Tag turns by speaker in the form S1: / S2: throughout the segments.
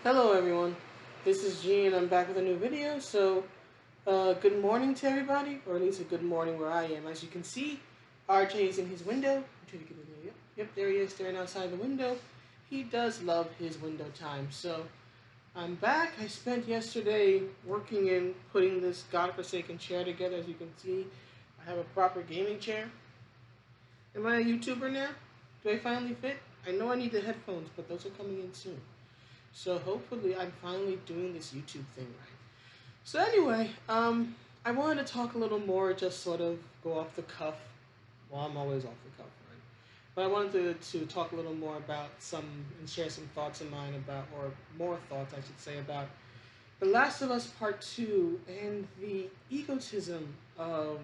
S1: Hello everyone, this is G and I'm back with a new video. Good morning to everybody, or at least a good morning where I am. As you can see, RJ is in his window. I'm trying to get it there. Yep, there he is staring outside the window. He does love his window time. So I'm back. I spent yesterday working and putting this godforsaken chair together. As you can see, I have a proper gaming chair. Am I a YouTuber now? Do I finally fit? I know I need the headphones, but those are coming in soon. So hopefully I'm finally doing this YouTube thing right. So anyway, I wanted to talk a little more, just sort of go off the cuff. Well, I'm always off the cuff, right? But I wanted to talk a little more about and share some thoughts of mine about, or more thoughts I should say, about The Last of Us Part 2 and the egotism of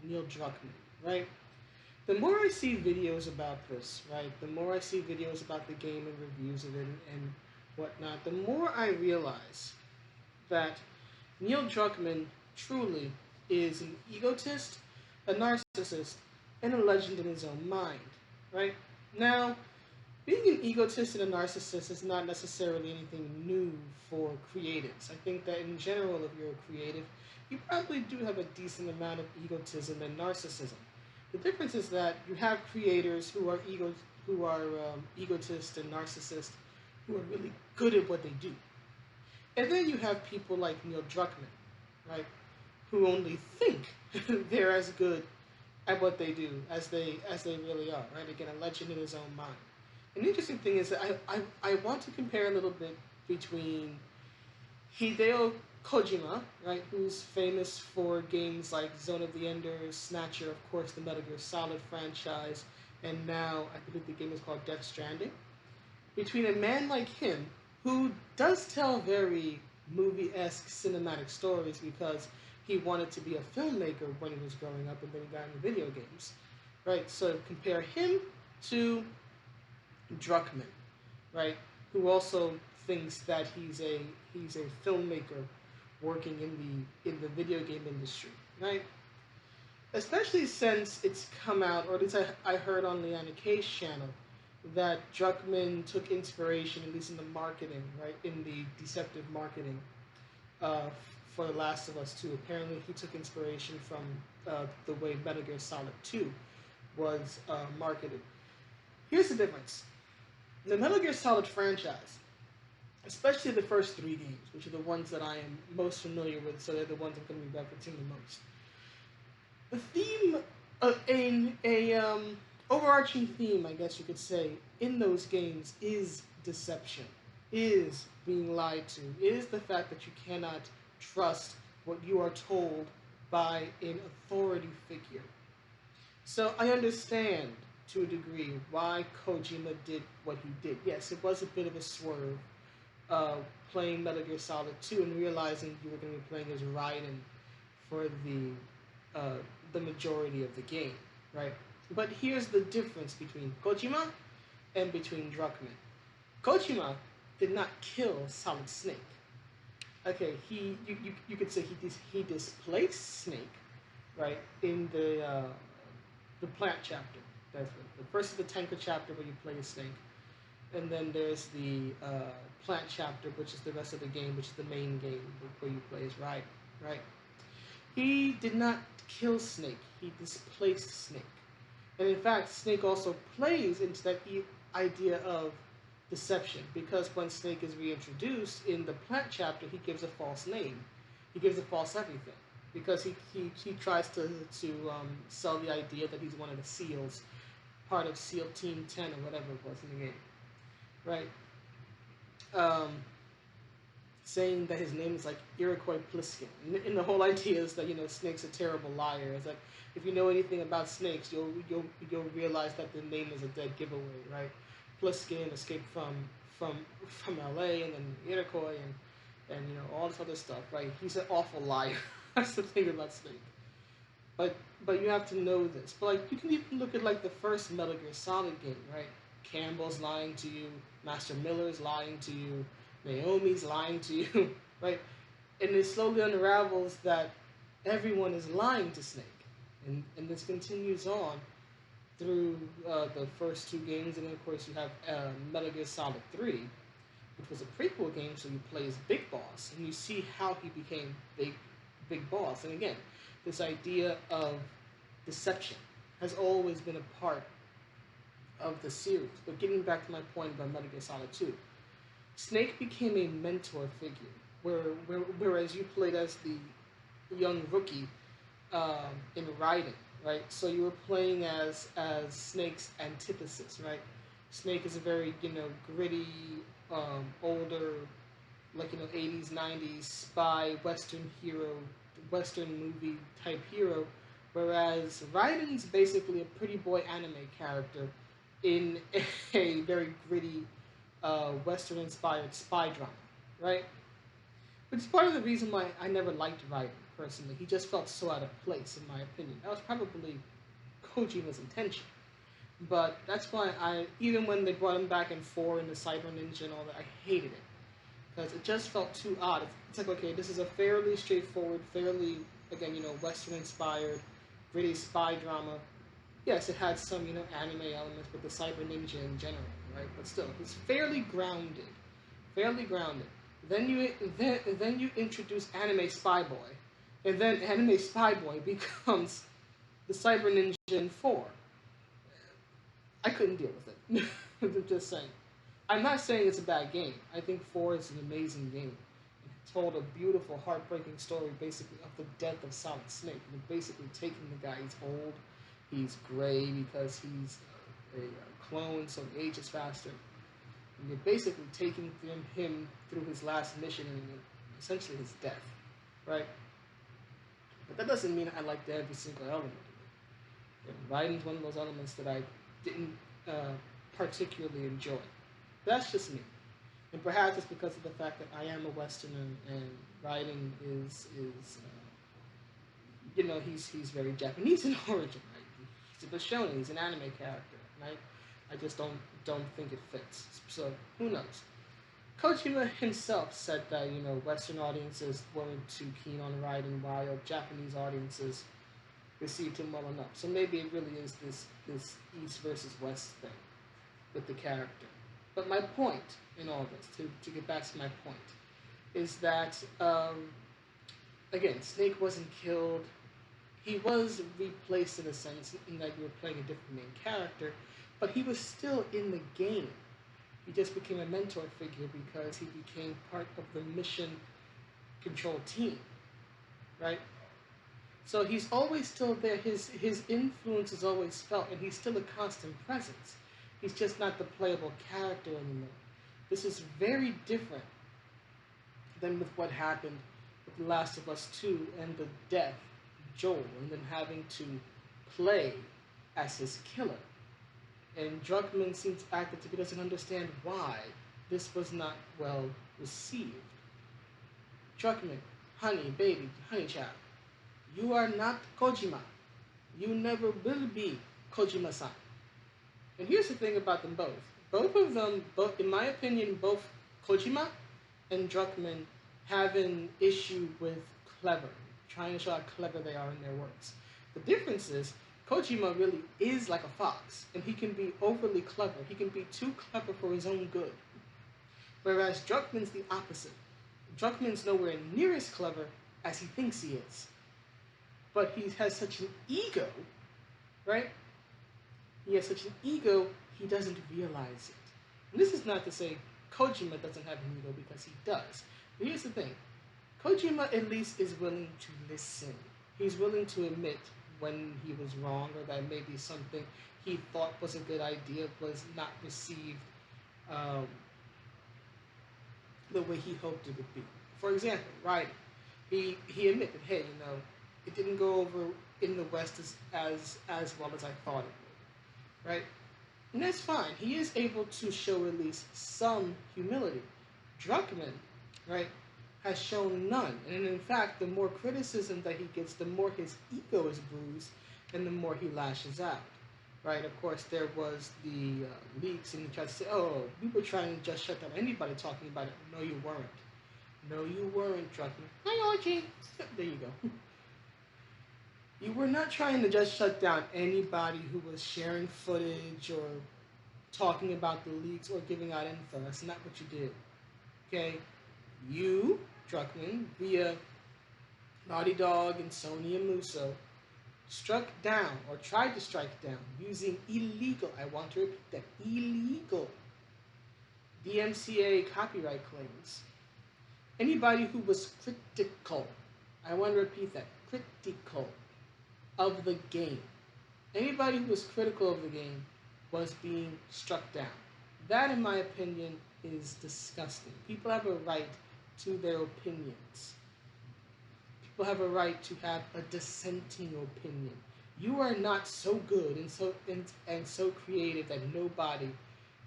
S1: Neil Druckmann, right? The more I see videos about this, right, the more I see videos about the game and reviews of it and whatnot, the more I realize that Neil Druckmann truly is an egotist, a narcissist, and a legend in his own mind, right? Now, being an egotist and a narcissist is not necessarily anything new for creatives. I think that in general, if you're a creative, you probably do have a decent amount of egotism and narcissism. The difference is that you have creators who are egotists and narcissists, who are really good at what they do, and then you have people like Neil Druckmann, right, who only think they're as good at what they do as they really are, right? Again, a legend in his own mind. An interesting thing is that I want to compare a little bit between Hideo Kojima, right, who's famous for games like Zone of the Enders, Snatcher, of course, the Metal Gear Solid franchise, and now I believe the game is called Death Stranding. Between a man like him, who does tell very movie-esque cinematic stories because he wanted to be a filmmaker when he was growing up and then he got into video games, right? So compare him to Druckmann, right? Who also thinks that he's a filmmaker working in the video game industry, right? Especially since it's come out, or at least I heard on Leanna K's channel, that Druckmann took inspiration, at least in the marketing, right, in the deceptive marketing uh, for The Last of Us 2. Apparently, he took inspiration from the way Metal Gear Solid 2 was marketed. Here's the difference. The Metal Gear Solid franchise, especially the first three games, which are the ones that I am most familiar with, so they're the ones I'm going to be referencing the most. The theme, in a overarching theme, I guess you could say, in those games is deception, is being lied to, is the fact that you cannot trust what you are told by an authority figure. So I understand to a degree why Kojima did what he did. Yes, it was a bit of a swerve, playing Metal Gear Solid 2 and realizing you were going to be playing as Raiden for the majority of the game, right? But here's the difference between Kojima and between Druckmann. Kojima did not kill Solid Snake. Okay, you could say he displaced Snake, right, in the plant chapter. That's what, the first is the tanker chapter where you play a Snake, and then there's the plant chapter, which is the rest of the game, which is the main game where you play as Raiden, right? He did not kill Snake. He displaced Snake. And in fact, Snake also plays into that idea of deception, because when Snake is reintroduced in the plant chapter, he gives a false name. He gives a false everything. Because he tries to sell the idea that he's one of the SEALs, part of SEAL Team 10 or whatever it was in the game. Right? Um, Saying that his name is like Iroquois Pliskin. And the whole idea is that, Snake's a terrible liar. It's like, if you know anything about snakes, you'll realize that the name is a dead giveaway, right? Pliskin escaped from LA, and then Iroquois, and all this other stuff, right? He's an awful liar. That's the thing about Snake. But you have to know this. But like, you can even look at like the first Metal Gear Solid game, right? Campbell's lying to you, Master Miller's lying to you, Naomi's lying to you, right? And it slowly unravels that everyone is lying to Snake. And this continues on through the first two games, and then of course you have Metal Gear Solid 3, which was a prequel game, so you play as Big Boss, and you see how he became Big Boss. And again, this idea of deception has always been a part of the series. But getting back to my point about Metal Gear Solid 2, Snake became a mentor figure, whereas you played as the young rookie in Raiden, right? So you were playing as Snake's antithesis, right? Snake is a very gritty, older, like 80s 90s spy Western hero, Western movie type hero, whereas Raiden's basically a pretty boy anime character in a very gritty Western inspired spy drama, right? Which is part of the reason why I never liked Raiden personally. He just felt so out of place, in my opinion. That was probably Kojima's intention. But that's why even when they brought him back in 4 in the Cyber Ninja and all that, I hated it. Because it just felt too odd. It's like, okay, this is a fairly straightforward, fairly, again, Western inspired, gritty spy drama. Yes, it had some, anime elements with the Cyber Ninja in general, right? But still, it's fairly grounded. Fairly grounded. Then you introduce Anime Spy Boy, and then Anime Spy Boy becomes the Cyber Ninja in 4. I couldn't deal with it. I'm just saying. I'm not saying it's a bad game. I think 4 is an amazing game. It told a beautiful, heartbreaking story, basically, of the death of Solid Snake. And basically taking the guy. He's old, he's gray because he's a clone, so he ages faster. And you're basically taking him through his last mission and essentially his death, right? But that doesn't mean I liked every single element of it. Writing's one of those elements that I didn't particularly enjoy. That's just me. And perhaps it's because of the fact that I am a Westerner and writing is he's very Japanese in origin, right? He's a Bishonen, he's an anime character, right? I just don't think it fits. So who knows? Kojima himself said that Western audiences weren't too keen on Raiden, while Japanese audiences received him well enough. So maybe it really is this East versus West thing with the character. But my point in all this, to get back to my point, is that again, Snake wasn't killed. He was replaced in a sense in that you were playing a different main character, but he was still in the game. He just became a mentor figure because he became part of the mission control team, right? So he's always still there. His influence is always felt, and he's still a constant presence. He's just not the playable character anymore. This is very different than with what happened with The Last of Us 2 and the death of Joel, and then having to play as his killer. And Druckmann seems to act as if he doesn't understand why this was not well received. Druckmann, honey, baby, honey child, you are not Kojima. You never will be Kojima-san. And here's the thing about them both. Both of them, in my opinion, both Kojima and Druckmann have an issue with clever, trying to show how clever they are in their works. The difference is, Kojima really is like a fox, and he can be overly clever. He can be too clever for his own good. Whereas Druckmann's the opposite. Druckmann's nowhere near as clever as he thinks he is. But he has such an ego, right? He has such an ego, he doesn't realize it. And this is not to say Kojima doesn't have an ego, because he does. But here's the thing. Kojima at least is willing to listen. He's willing to admit when he was wrong, or that maybe something he thought was a good idea was not received the way he hoped it would be. For example, Raiden. He admitted, hey, it didn't go over in the West as well as I thought it would. Right? And that's fine. He is able to show at least some humility. Druckmann, right, has shown none. And in fact, the more criticism that he gets, the more his ego is bruised, and the more he lashes out. Right? Of course, there was the leaks, and he tried to say, oh, we were trying to just shut down anybody talking about it. No, you weren't. No, you weren't, Druckmann. Hi, Archie. There you go. You were not trying to just shut down anybody who was sharing footage or talking about the leaks or giving out info. That's not what you did. Okay, you, Druckmann, via Naughty Dog and Sony and Musso, struck down or tried to strike down using illegal, I want to repeat that, illegal DMCA copyright claims. Anybody who was critical, I want to repeat that, critical of the game. Anybody who was critical of the game was being struck down. That, in my opinion, is disgusting. People have a right to their opinions. People have a right to have a dissenting opinion. You are not so good and so creative that nobody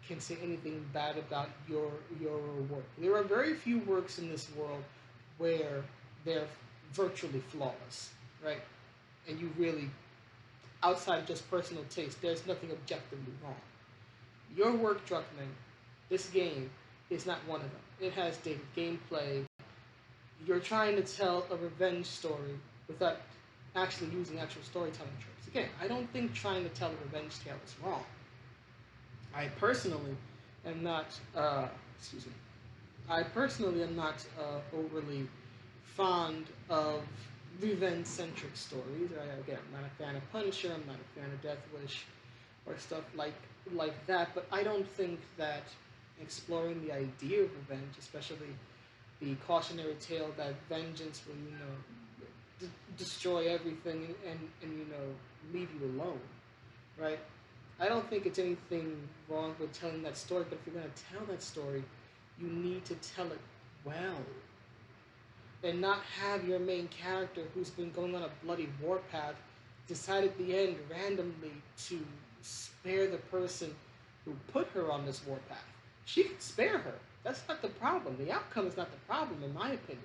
S1: can say anything bad about your work. There are very few works in this world where they're virtually flawless, right? And you really, outside of just personal taste, there's nothing objectively wrong. Your work, Druckmann, this game is not one of them. It has dated gameplay. You're trying to tell a revenge story without actually using actual storytelling tropes. Again, I don't think trying to tell a revenge tale is wrong. I personally am not, excuse me, I personally am not overly fond of revenge-centric stories. Again, I'm not a fan of Punisher, I'm not a fan of Death Wish, or stuff like that, but I don't think that exploring the idea of revenge, especially the cautionary tale that vengeance will, destroy everything and leave you alone, right? I don't think it's anything wrong with telling that story, but if you're going to tell that story, you need to tell it well. And not have your main character, who's been going on a bloody warpath, decide at the end randomly to spare the person who put her on this warpath. She can spare her. That's not the problem. The outcome is not the problem, in my opinion.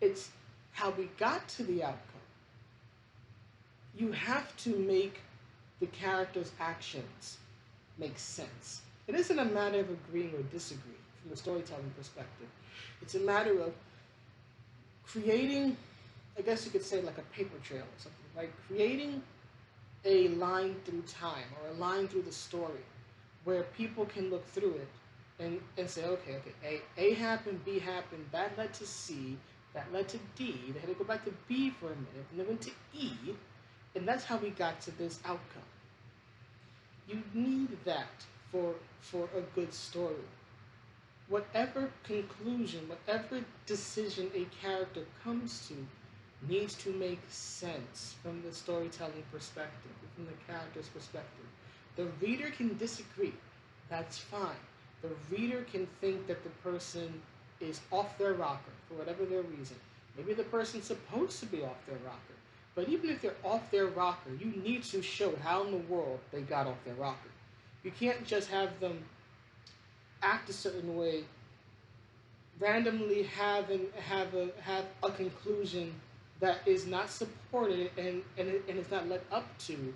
S1: It's how we got to the outcome. You have to make the character's actions make sense. It isn't a matter of agreeing or disagreeing from a storytelling perspective. It's a matter of creating, I guess you could say, like a paper trail or something, like creating a line through time or a line through the story where people can look through it and say, okay, A happened, B happened, that led to C, that led to D, they had to go back to B for a minute, and then went to E, and that's how we got to this outcome. You need that for a good story. Whatever conclusion, whatever decision a character comes to needs to make sense from the storytelling perspective, from the character's perspective. The reader can disagree. That's fine. The reader can think that the person is off their rocker for whatever their reason. Maybe the person's supposed to be off their rocker. But even if they're off their rocker, you need to show how in the world they got off their rocker. You can't just have them act a certain way, randomly have a conclusion that is not supported and is not led up to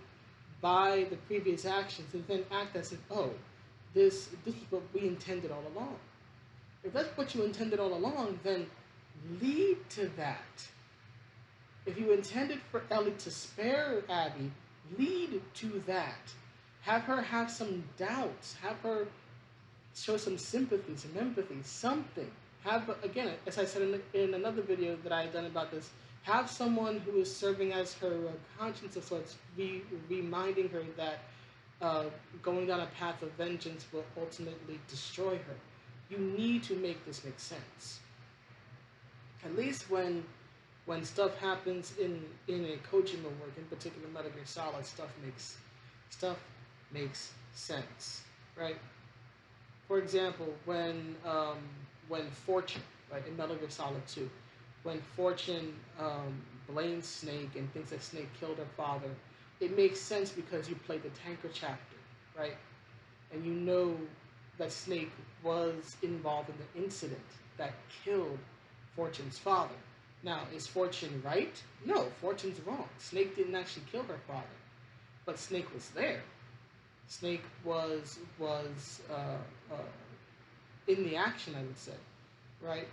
S1: by the previous actions, and then act as if, oh, this is what we intended all along. If that's what you intended all along, then lead to that. If you intended for Ellie to spare Abby, lead to that. Have her have some doubts. Have her show some sympathy, some empathy, something. Have, again, as I said in another video that I had done about this, have someone who is serving as her conscience of sorts, reminding her that going down a path of vengeance will ultimately destroy her. You need to make this make sense. At least when stuff happens in a Kojima work, in particular Metal Gear Solid, stuff makes sense, right? For example, when Fortune, right, in Metal Gear Solid 2, when Fortune blames Snake and thinks that Snake killed her father, it makes sense because you played the Tanker chapter, right? And you know that Snake was involved in the incident that killed Fortune's father. Now, is Fortune right? No, Fortune's wrong. Snake didn't actually kill her father, but Snake was there. Snake was in the action, I would say, right?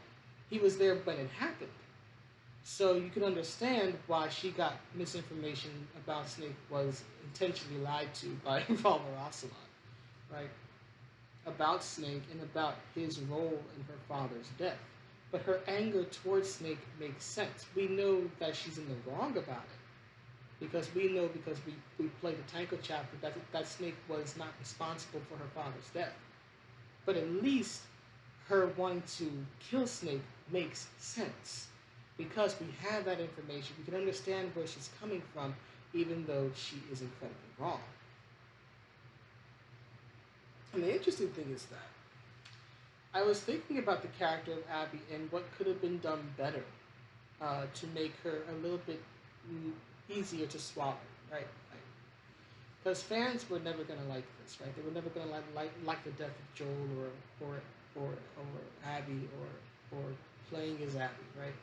S1: He was there when it happened. So you can understand why she got misinformation about Snake was intentionally lied to by Revolver Ocelot, right? about Snake and about his role in her father's death. But her anger towards Snake makes sense. We know that she's in the wrong about it. Because we know, because we played the Tanko chapter, that Snake was not responsible for her father's death. But at least her wanting to kill Snake makes sense. Because we have that information, we can understand where she's coming from, even though she is incredibly wrong. And the interesting thing is that I was thinking about the character of Abby and what could have been done better to make her a little bit easier to swallow, right? Because fans were never going to like this, right? They were never going to like the death of Joel or Abby or playing as Abby, right?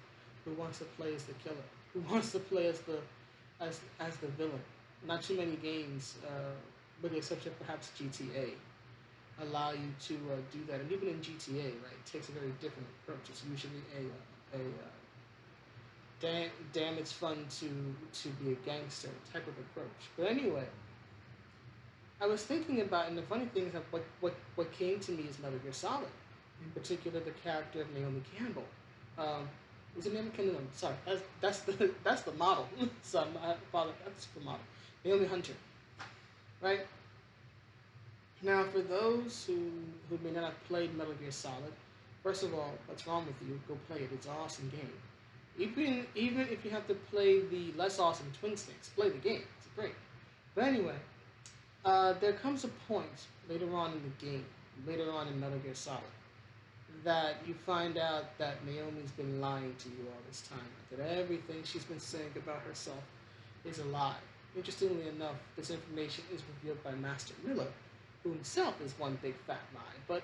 S1: Who wants to play as the killer? Who wants to play as the villain? Not too many games, with the exception of perhaps GTA, allow you to do that. And even in GTA, right, it takes a very different approach. It's usually damn, it's fun to be a gangster type of approach. But anyway, I was thinking about, and the funny thing is that what came to me is Metal Gear Solid, in particular the character of Naomi Campbell. Was it Naomi Campbell? Sorry, that's the model. So I apologize. That's the model, Naomi Hunter, right? Now, for those who may not have played Metal Gear Solid, first of all, what's wrong with you? Go play it. It's an awesome game. Even if you have to play the less awesome Twin Snakes, play the game. It's great. But anyway, there comes a point later on in the game, later on in Metal Gear Solid, that you find out that Naomi's been lying to you all this time. That everything she's been saying about herself is a lie. Interestingly enough, this information is revealed by Master Miller, who himself is one big fat lie. But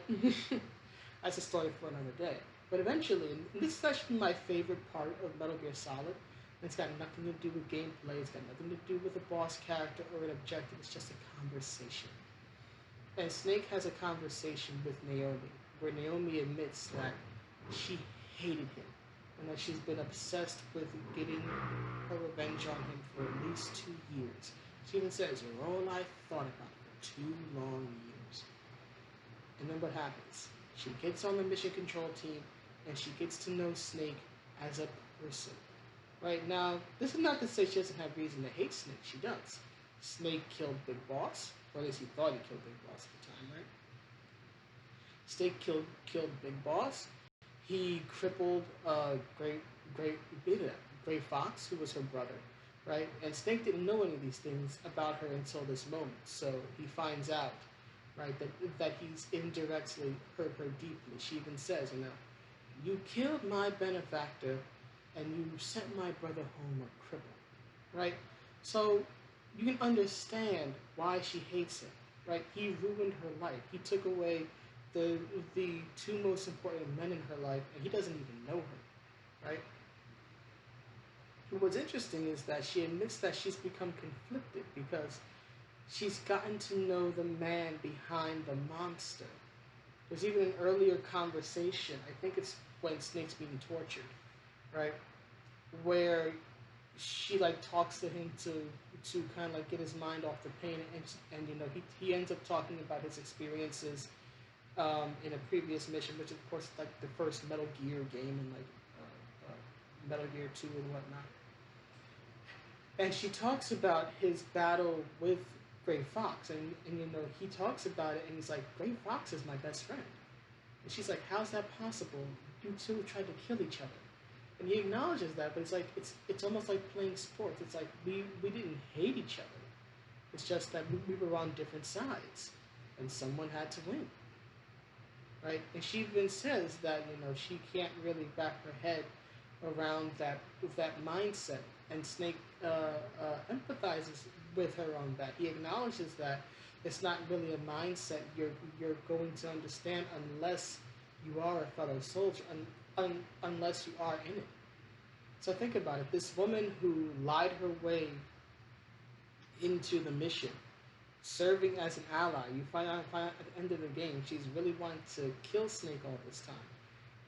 S1: that's a story for another day. But eventually, and this is actually my favorite part of Metal Gear Solid. It's got nothing to do with gameplay. It's got nothing to do with a boss character or an objective. It's just a conversation. And Snake has a conversation with Naomi, where Naomi admits that she hated him and that she's been obsessed with getting her revenge on him for at least 2 years. She even says, "You're all I thought about for 2 long years." And then what happens? She gets on the mission control team and she gets to know Snake as a person. Right now, this is not to say she doesn't have reason to hate Snake. She does. Snake killed Big Boss, or at least he thought he killed Big Boss at the time, right? Snake killed Big Boss. He crippled Gray Fox, who was her brother, right? And Snake didn't know any of these things about her until this moment. So he finds out, right, that he's indirectly hurt her deeply. She even says, "You killed my benefactor, and you sent my brother home a cripple," right? So you can understand why she hates him, right? He ruined her life. He took away the 2 most important men in her life, and he doesn't even know her, right? And what's interesting is that she admits that she's become conflicted because she's gotten to know the man behind the monster. There's even an earlier conversation, I think it's when Snake's being tortured, right? Where she talks to him to kind of get his mind off the pain, and he ends up talking about his experiences in a previous mission, which of course is the first Metal Gear game, and Metal Gear 2 and whatnot. And she talks about his battle with Gray Fox, and he talks about it, and he's like, "Gray Fox is my best friend." And she's like, "How's that possible? You two tried to kill each other." And he acknowledges that, but it's almost like playing sports. It's like we didn't hate each other. It's just that we were on different sides, and someone had to win, right? And she even says that she can't really wrap her head around that mindset. And Snake empathizes with her on that. He acknowledges that it's not really a mindset you're going to understand unless you are a fellow soldier, unless you are in it. So think about it. This woman who lied her way into the mission, serving as an ally, you find out at the end of the game, she's really wanted to kill Snake all this time.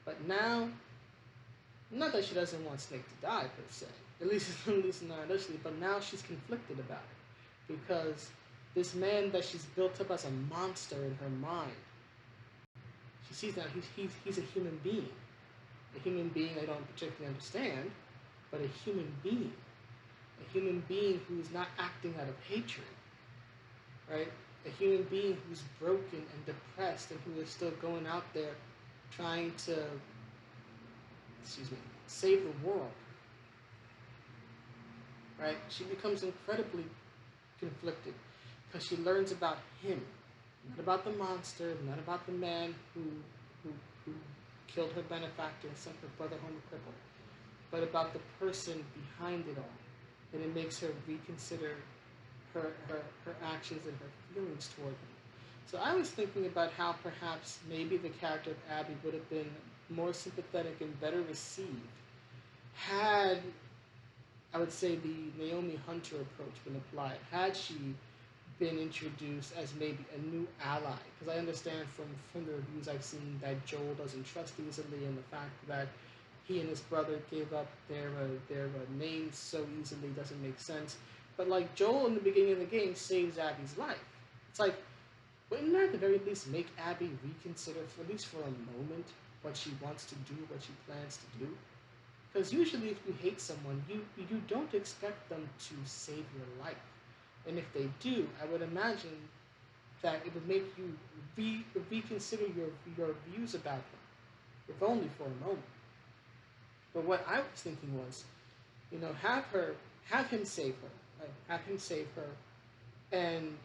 S1: But now, not that she doesn't want Snake to die per se, at least not initially, but now she's conflicted about it. Because this man that she's built up as a monster in her mind She sees that he's a human being. A human being I don't particularly understand, but a human being. A human being who's not acting out of hatred, right? A human being who's broken and depressed and who is still going out there trying to, save the world, right? She becomes incredibly conflicted because she learns about him, not about the monster, not about the man who, who killed her benefactor and sent her brother home crippled, but about the person behind it all. And it makes her reconsider her actions and her feelings toward him. So I was thinking about how perhaps maybe the character of Abby would have been more sympathetic and better received had, I would say, the Naomi Hunter approach been applied, had she been introduced as maybe a new ally. Because I understand from the reviews I've seen that Joel doesn't trust easily, and the fact that he and his brother gave up their names so easily doesn't make sense. But like Joel in the beginning of the game saves Abby's life. It's like, wouldn't that at the very least make Abby reconsider, for at least for a moment, what she wants to do, what she plans to do? Because usually if you hate someone, you don't expect them to save your life. And if they do, I would imagine that it would make you reconsider your views about them, if only for a moment. But what I was thinking was, have him save her, right? Have him save her, and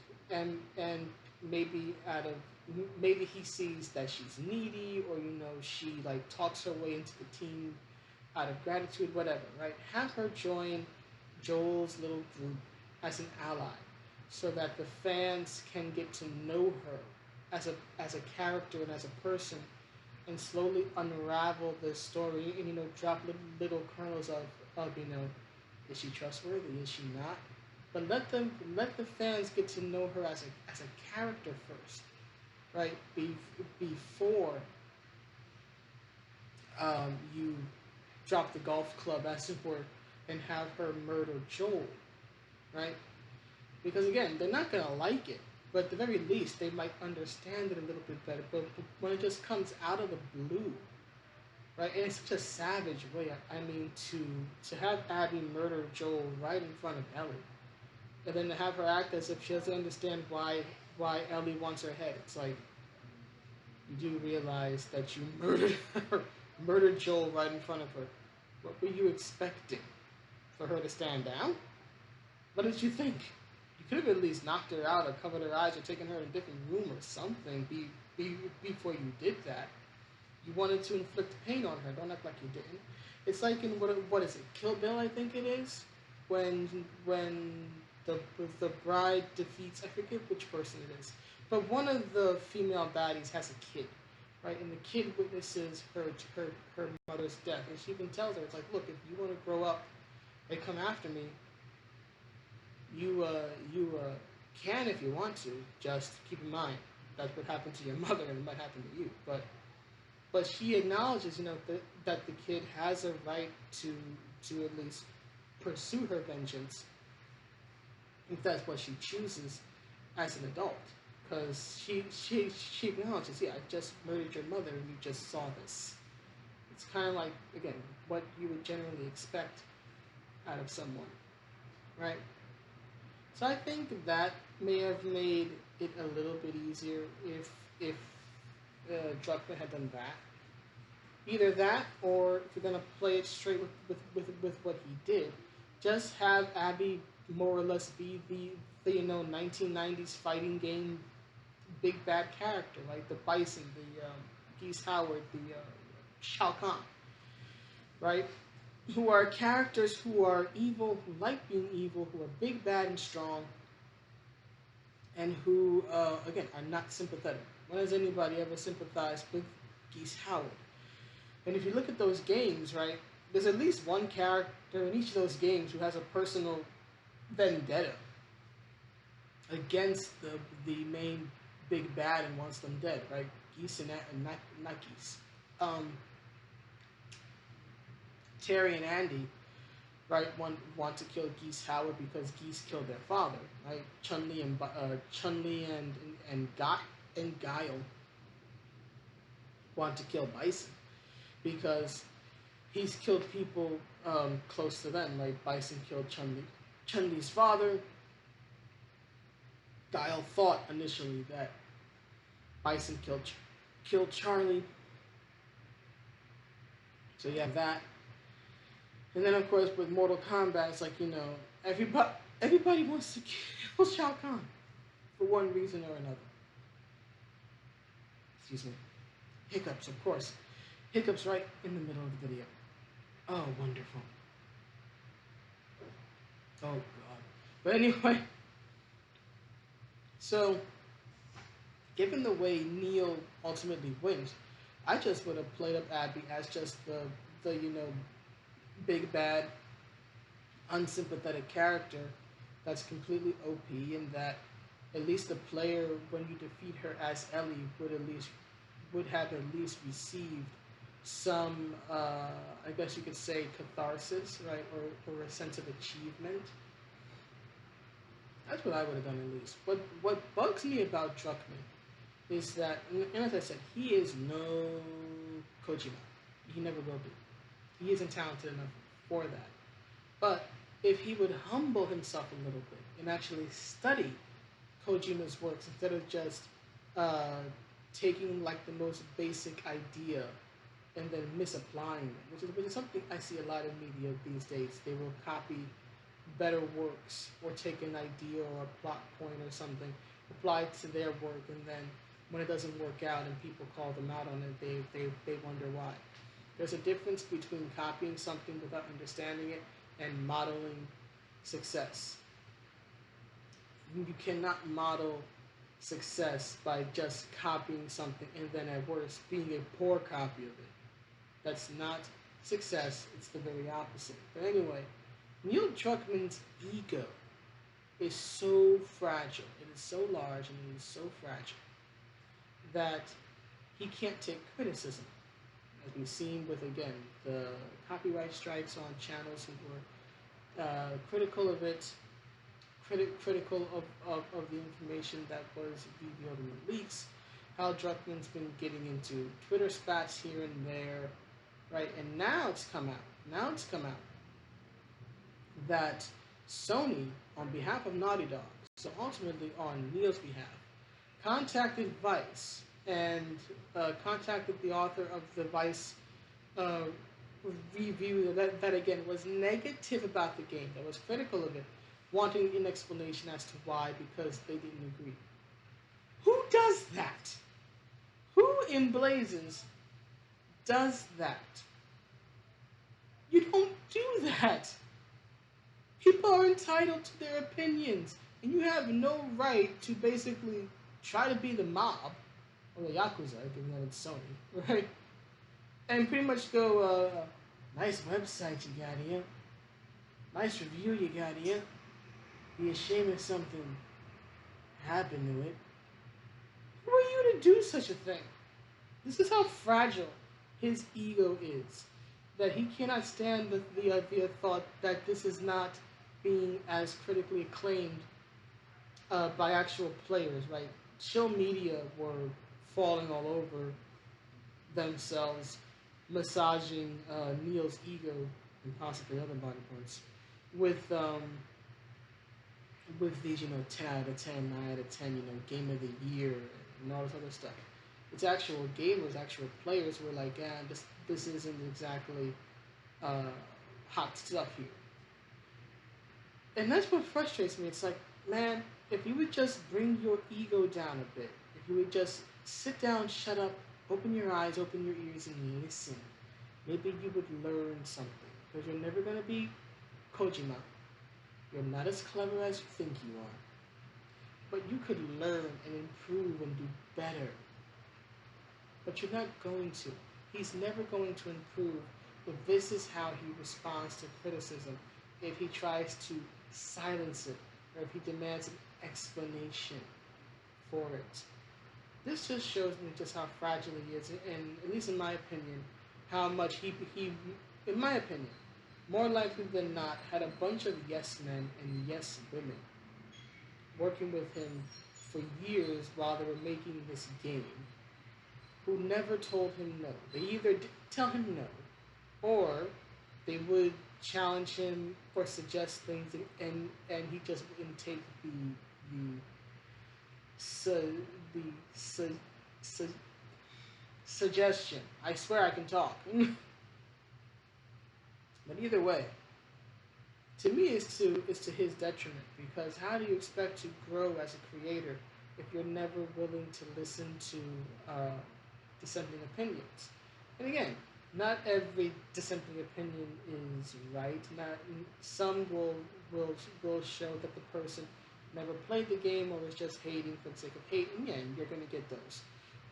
S1: maybe he sees that she's needy, or she like talks her way into the team out of gratitude, whatever, right? Have her join Joel's little group as an ally, so that the fans can get to know her as a character and as a person, and slowly unravel the story, and drop little kernels of is she trustworthy, is she not? But let the fans get to know her as a character first, right? Before you drop the golf club, as it were, and have her murder Joel, right? Because again, they're not gonna like it, but at the very least, they might understand it a little bit better. But when it just comes out of the blue, right, and it's such a savage way. I mean, to have Abby murder Joel right in front of Ellie, and then to have her act as if she doesn't understand why Ellie wants her head. It's like, you do realize that you murdered Joel right in front of her. What were you expecting? For her to stand down? What did you think? You could have at least knocked her out or covered her eyes or taken her in a different room or something before you did that. You wanted to inflict pain on her. Don't act like you didn't. It's like in what is it? Kill Bill, I think it is. When the bride defeats, I forget which person it is, but one of the female baddies has a kid, right? And the kid witnesses her mother's death, and she even tells her, it's like, look, if you want to grow up and come after me, you can if you want to. Just keep in mind that's what happened to your mother, and it might happen to you. But she acknowledges, that the kid has a right to at least pursue her vengeance, if that's what she chooses as an adult. Because she acknowledges, yeah, I just murdered your mother, and you just saw this. It's kind of like, again, what you would generally expect out of someone, right? So I think that may have made it a little bit easier if Druckmann had done that. Either that, or if you're gonna play it straight with what he did, just have Abby more or less be the 1990s fighting game big bad character, like the Bison, the Geese Howard, the Shao Kahn, right? Who are characters who are evil, who like being evil, who are big, bad, and strong, and who, again, are not sympathetic. When has anybody ever sympathized with Geese Howard? And if you look at those games, right, there's at least one character in each of those games who has a personal vendetta against the main big bad and wants them dead, right? Geese and not Geese. Terry and Andy, right, want to kill Geese Howard because Geese killed their father, right? Chun-Li and Guile want to kill Bison because he's killed people close to them. Like Bison killed Chun-Li. Chun-Li's father. Guile thought initially that Bison killed Charlie. So you have that. And then of course with Mortal Kombat, it's like, everybody wants to kill Shao Kahn for one reason or another. Excuse me. Hiccups, of course. Hiccups right in the middle of the video. Oh, wonderful. Oh god. But anyway, so given the way Neil ultimately wins, I just would have played up Abby as just the big bad, unsympathetic character that's completely OP, and that at least the player, when you defeat her as Ellie, would have at least received some, I guess you could say, catharsis, right, or a sense of achievement. That's what I would have done at least. What bugs me about Druckmann is that, and as I said, he is no Kojima. He never will be. He isn't talented enough for that. But if he would humble himself a little bit and actually study Kojima's works instead of just taking like the most basic idea and then misapplying it, which is something I see a lot in media these days. They will copy better works or take an idea or a plot point or something, apply it to their work, and then when it doesn't work out and people call them out on it, they wonder why. There's a difference between copying something without understanding it and modeling success. You cannot model success by just copying something and then at worst being a poor copy of it. That's not success, it's the very opposite. But anyway, Neil Druckmann's ego is so fragile, it is so large and it is so fragile that he can't take criticism. As we've seen with, again, the copyright strikes on channels who were critical of it, critical of the information that was revealed in the leaks, how Druckmann's been getting into Twitter spats here and there, right? And now it's come out that Sony, on behalf of Naughty Dog, so ultimately on Neil's behalf, contacted Vice and contacted the author of the Vice review that again was negative about the game, that was critical of it, wanting an explanation as to why, because they didn't agree. Who does that? Who in blazes does that? You don't do that. People are entitled to their opinions, and you have no right to basically try to be the mob, or the Yakuza, given that it's Sony, right? And pretty much go, nice website you got here. Nice review you got here. Be ashamed if something happened to it. Who are you to do such a thing? This is how fragile his ego is. That he cannot stand the thought that this is not being as critically acclaimed by actual players, right? Chill media were falling all over themselves, massaging Neil's ego and possibly other body parts with these, 10 out of 10, 9 out of 10, game of the year and all this other stuff. It's actual gamers, actual players who are like, yeah, this isn't exactly hot stuff here. And that's what frustrates me. It's like, man, if you would just bring your ego down a bit, if you would just sit down, shut up, open your eyes, open your ears, and listen, maybe you would learn something. Because you're never going to be Kojima. You're not as clever as you think you are. But you could learn and improve and do better. But you're not going to. He's never going to improve if this is how he responds to criticism, if he tries to silence it, or if he demands an explanation for it. This just shows me just how fragile he is, and at least in my opinion, how much he in my opinion, more likely than not, had a bunch of yes men and yes women working with him for years while they were making this game. who never told him no. They either tell him no, or they would challenge him or suggest things, and he just wouldn't take the su, the su, su, suggestion. I swear I can talk. But either way, to me, it's to his detriment, because how do you expect to grow as a creator if you're never willing to listen to dissenting opinions? And again, not every dissenting opinion is right. Not some will show that the person never played the game or is just hating for the sake of hating. Yeah, you're gonna get those.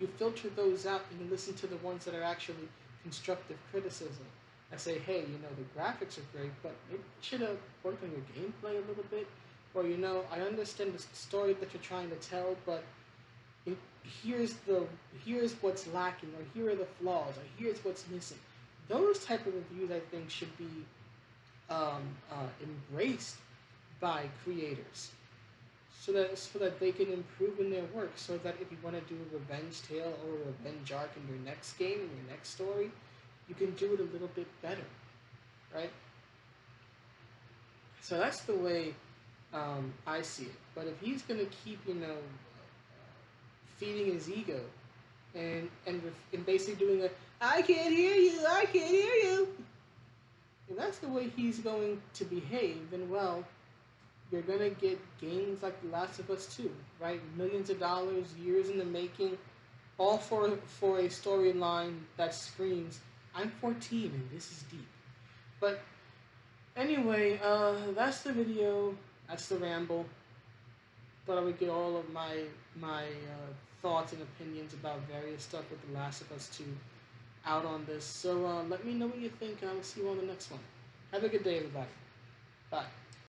S1: You filter those out and you listen to the ones that are actually constructive criticism. I say, hey, the graphics are great, but maybe you should have worked on your gameplay a little bit. Or, I understand the story that you're trying to tell, but it, here's what's lacking, or here are the flaws, or here's what's missing. Those type of reviews, I think, should be embraced by creators, so that they can improve in their work. So that if you want to do a revenge tale or a revenge arc in your next game, in your next story, you can do it a little bit better, right? So that's the way I see it. But if he's gonna keep, feeding his ego and basically doing a "I can't hear you, I can't hear you," if that's the way he's going to behave, then well, you're gonna get games like The Last of Us 2, right? Millions of dollars, years in the making, all for a storyline that screams, "I'm 14 and this is deep." But anyway, that's the video. That's the ramble. Thought I would get all of my thoughts and opinions about various stuff with The Last of Us 2 out on this. So let me know what you think, and I will see you on the next one. Have a good day, everybody. Bye.